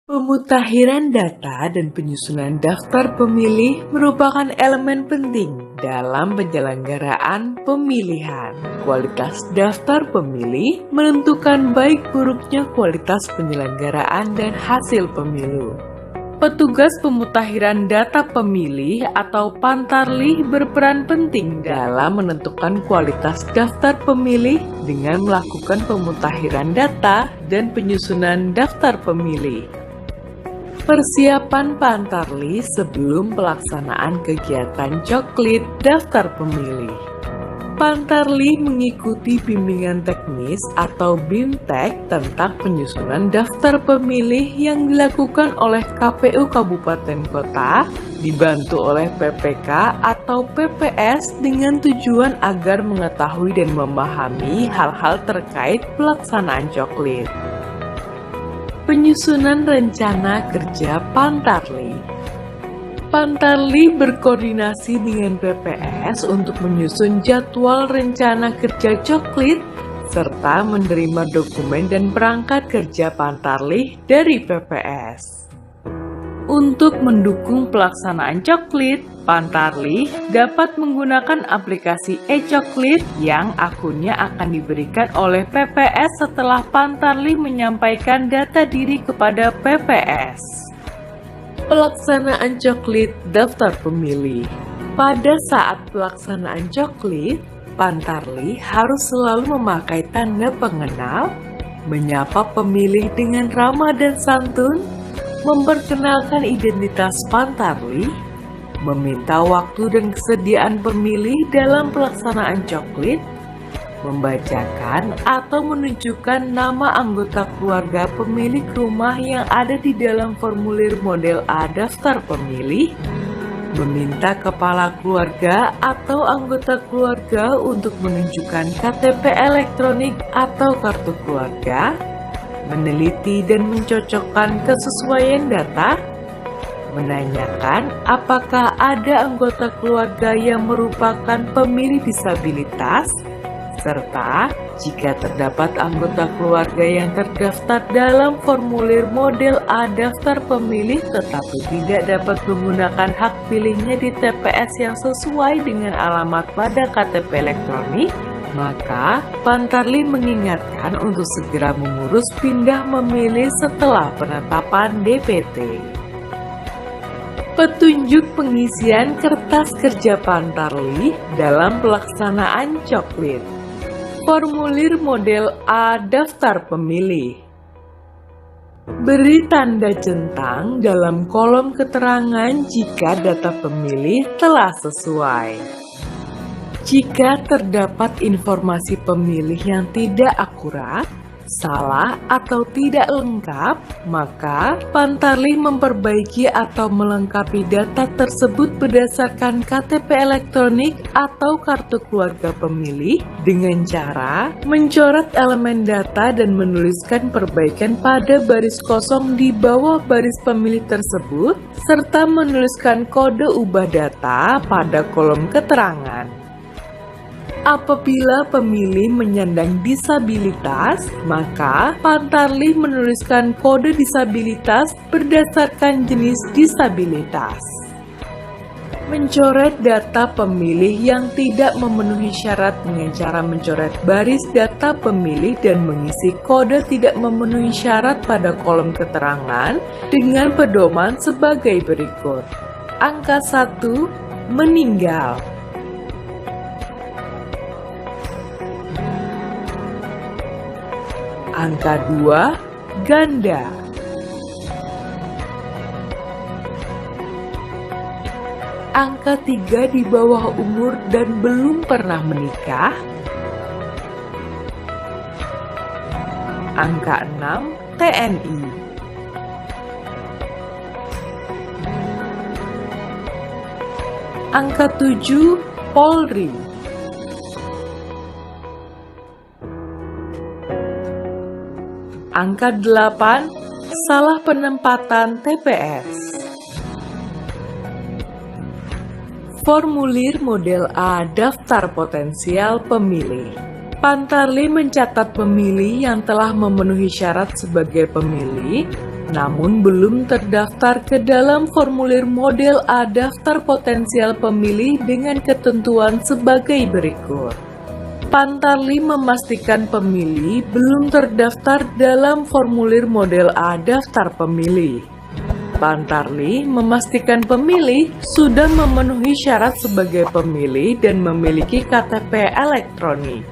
Pemutakhiran data dan penyusunan daftar pemilih merupakan elemen penting dalam penyelenggaraan pemilihan. Kualitas daftar pemilih menentukan baik buruknya kualitas penyelenggaraan dan hasil pemilu. Petugas pemutakhiran data pemilih atau Pantarlih berperan penting dalam menentukan kualitas daftar pemilih dengan melakukan pemutakhiran data dan penyusunan daftar pemilih. Persiapan Pantarlih sebelum pelaksanaan kegiatan coklit daftar pemilih. Pantarlih mengikuti bimbingan teknis atau BIMTEK tentang penyusunan daftar pemilih yang dilakukan oleh KPU Kabupaten Kota, dibantu oleh PPK atau PPS dengan tujuan agar mengetahui dan memahami hal-hal terkait pelaksanaan coklit. Penyusunan rencana kerja Pantarlih. Pantarlih berkoordinasi dengan PPS untuk menyusun jadwal rencana kerja coklit serta menerima dokumen dan perangkat kerja Pantarlih dari PPS. Untuk mendukung pelaksanaan coklit, Pantarlih dapat menggunakan aplikasi e-coklit yang akunnya akan diberikan oleh PPS setelah Pantarlih menyampaikan data diri kepada PPS. Pelaksanaan coklit daftar pemilih. Pada saat pelaksanaan coklit, Pantarlih harus selalu memakai tanda pengenal, menyapa pemilih dengan ramah dan santun, memperkenalkan identitas Pantarlih, meminta waktu dan kesediaan pemilih dalam pelaksanaan coklit, membacakan atau menunjukkan nama anggota keluarga pemilik rumah yang ada di dalam formulir model A daftar pemilih, meminta kepala keluarga atau anggota keluarga untuk menunjukkan KTP elektronik atau kartu keluarga, meneliti dan mencocokkan kesesuaian data, menanyakan apakah ada anggota keluarga yang merupakan pemilih disabilitas, serta jika terdapat anggota keluarga yang terdaftar dalam formulir model A daftar pemilih tetapi tidak dapat menggunakan hak pilihnya di TPS yang sesuai dengan alamat pada KTP elektronik, maka Pantarlih mengingatkan untuk segera mengurus pindah memilih setelah penetapan DPT. Petunjuk pengisian kertas kerja Pantarlih dalam pelaksanaan coklit. Formulir model A daftar pemilih. Beri tanda centang dalam kolom keterangan jika data pemilih telah sesuai. Jika terdapat informasi pemilih yang tidak akurat, salah atau tidak lengkap, maka Pantarlih memperbaiki atau melengkapi data tersebut berdasarkan KTP elektronik atau kartu keluarga pemilih dengan cara mencoret elemen data dan menuliskan perbaikan pada baris kosong di bawah baris pemilih tersebut, serta menuliskan kode ubah data pada kolom keterangan. Apabila pemilih menyandang disabilitas, maka Pantarlih menuliskan kode disabilitas berdasarkan jenis disabilitas. Mencoret data pemilih yang tidak memenuhi syarat dengan cara mencoret baris data pemilih dan mengisi kode tidak memenuhi syarat pada kolom keterangan dengan pedoman sebagai berikut. Angka 1, meninggal. Angka 2, ganda. Angka 3 di bawah umur dan belum pernah menikah. Angka 6, TNI. Angka 7, Polri. Angka 8, salah penempatan TPS. Formulir model A daftar potensial pemilih. Pantarlih mencatat pemilih yang telah memenuhi syarat sebagai pemilih namun belum terdaftar ke dalam formulir model A daftar potensial pemilih dengan ketentuan sebagai berikut. Pantarlih memastikan pemilih belum terdaftar dalam formulir model A daftar pemilih. Pantarlih memastikan pemilih sudah memenuhi syarat sebagai pemilih dan memiliki KTP elektronik.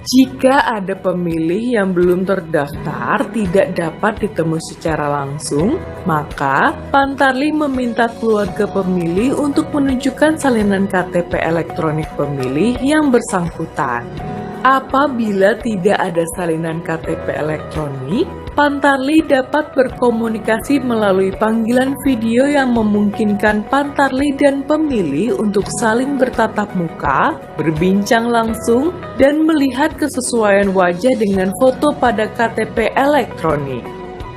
Jika ada pemilih yang belum terdaftar tidak dapat ditemui secara langsung, maka Pantarlih meminta keluarga pemilih untuk menunjukkan salinan KTP elektronik pemilih yang bersangkutan. Apabila tidak ada salinan KTP elektronik, Pantarlih dapat berkomunikasi melalui panggilan video yang memungkinkan Pantarlih dan pemilih untuk saling bertatap muka, berbincang langsung, dan melihat kesesuaian wajah dengan foto pada KTP elektronik.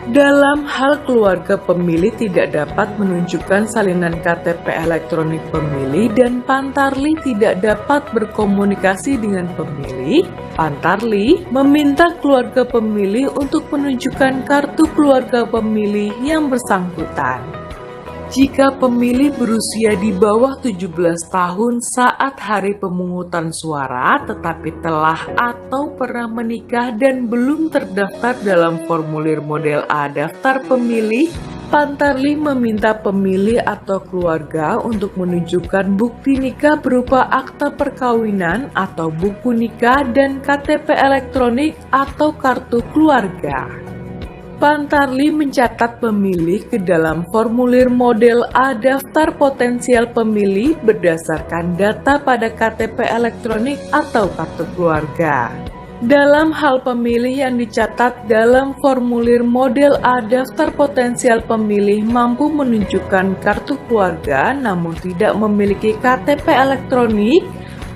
Dalam hal keluarga pemilih tidak dapat menunjukkan salinan KTP elektronik pemilih dan Pantarlih tidak dapat berkomunikasi dengan pemilih, Pantarlih meminta keluarga pemilih untuk menunjukkan kartu keluarga pemilih yang bersangkutan. Jika pemilih berusia di bawah 17 tahun saat hari pemungutan suara tetapi telah atau pernah menikah dan belum terdaftar dalam formulir model A daftar pemilih, Pantarlih meminta pemilih atau keluarga untuk menunjukkan bukti nikah berupa akta perkawinan atau buku nikah dan KTP elektronik atau kartu keluarga. Pantarlih mencatat pemilih ke dalam formulir model A daftar potensial pemilih berdasarkan data pada KTP elektronik atau kartu keluarga. Dalam hal pemilih yang dicatat dalam formulir model A daftar potensial pemilih mampu menunjukkan kartu keluarga namun tidak memiliki KTP elektronik,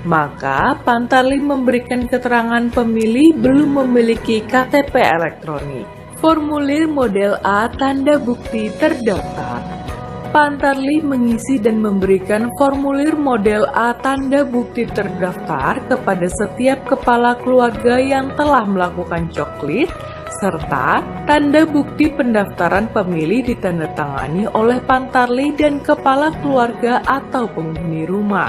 maka Pantarlih memberikan keterangan pemilih belum memiliki KTP elektronik. Formulir model A tanda bukti terdaftar. Pantarlih mengisi dan memberikan formulir model A tanda bukti terdaftar kepada setiap kepala keluarga yang telah melakukan coklit, serta tanda bukti pendaftaran pemilih ditandatangani oleh Pantarlih dan kepala keluarga atau penghuni rumah.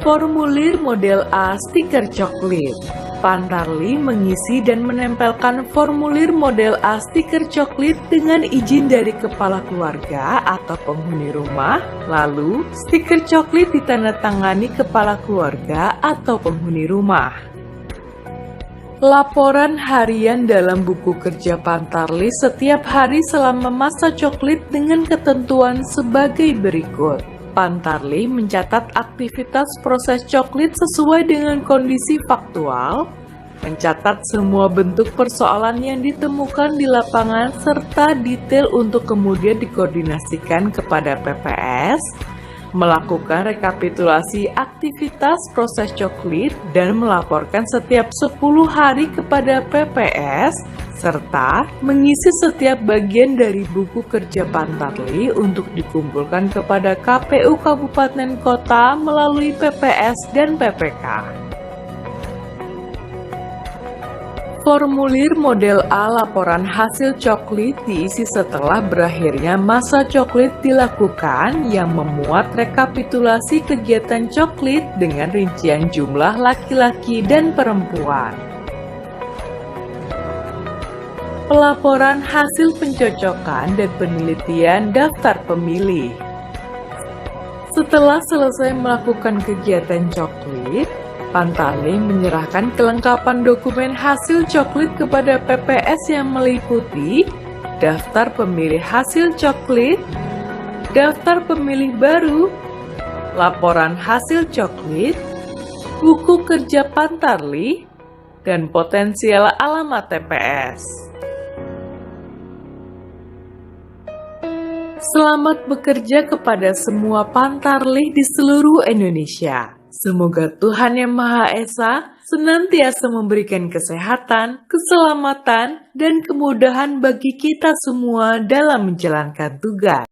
Formulir model A stiker coklit. Pantarlih mengisi dan menempelkan formulir model A stiker coklit dengan izin dari kepala keluarga atau penghuni rumah, lalu stiker coklit ditandatangani kepala keluarga atau penghuni rumah. Laporan harian dalam buku kerja Pantarlih setiap hari selama masa coklit dengan ketentuan sebagai berikut. Pantarlih mencatat aktivitas proses coklit sesuai dengan kondisi faktual, mencatat semua bentuk persoalan yang ditemukan di lapangan serta detail untuk kemudian dikoordinasikan kepada PPS, melakukan rekapitulasi aktivitas proses coklit dan melaporkan setiap 10 hari kepada PPS, serta mengisi setiap bagian dari buku kerja Pantarlih untuk dikumpulkan kepada KPU Kabupaten Kota melalui PPS dan PPK. Formulir model A laporan hasil coklit diisi setelah berakhirnya masa coklit dilakukan yang memuat rekapitulasi kegiatan coklit dengan rincian jumlah laki-laki dan perempuan. Pelaporan hasil pencocokan dan penelitian daftar pemilih. Setelah selesai melakukan kegiatan coklit, Pantarlih menyerahkan kelengkapan dokumen hasil coklit kepada PPS yang meliputi daftar pemilih hasil coklit, daftar pemilih baru, laporan hasil coklit, buku kerja Pantarlih, dan potensial alamat TPS. Selamat bekerja kepada semua Pantarlih di seluruh Indonesia. Semoga Tuhan Yang Maha Esa senantiasa memberikan kesehatan, keselamatan, dan kemudahan bagi kita semua dalam menjalankan tugas.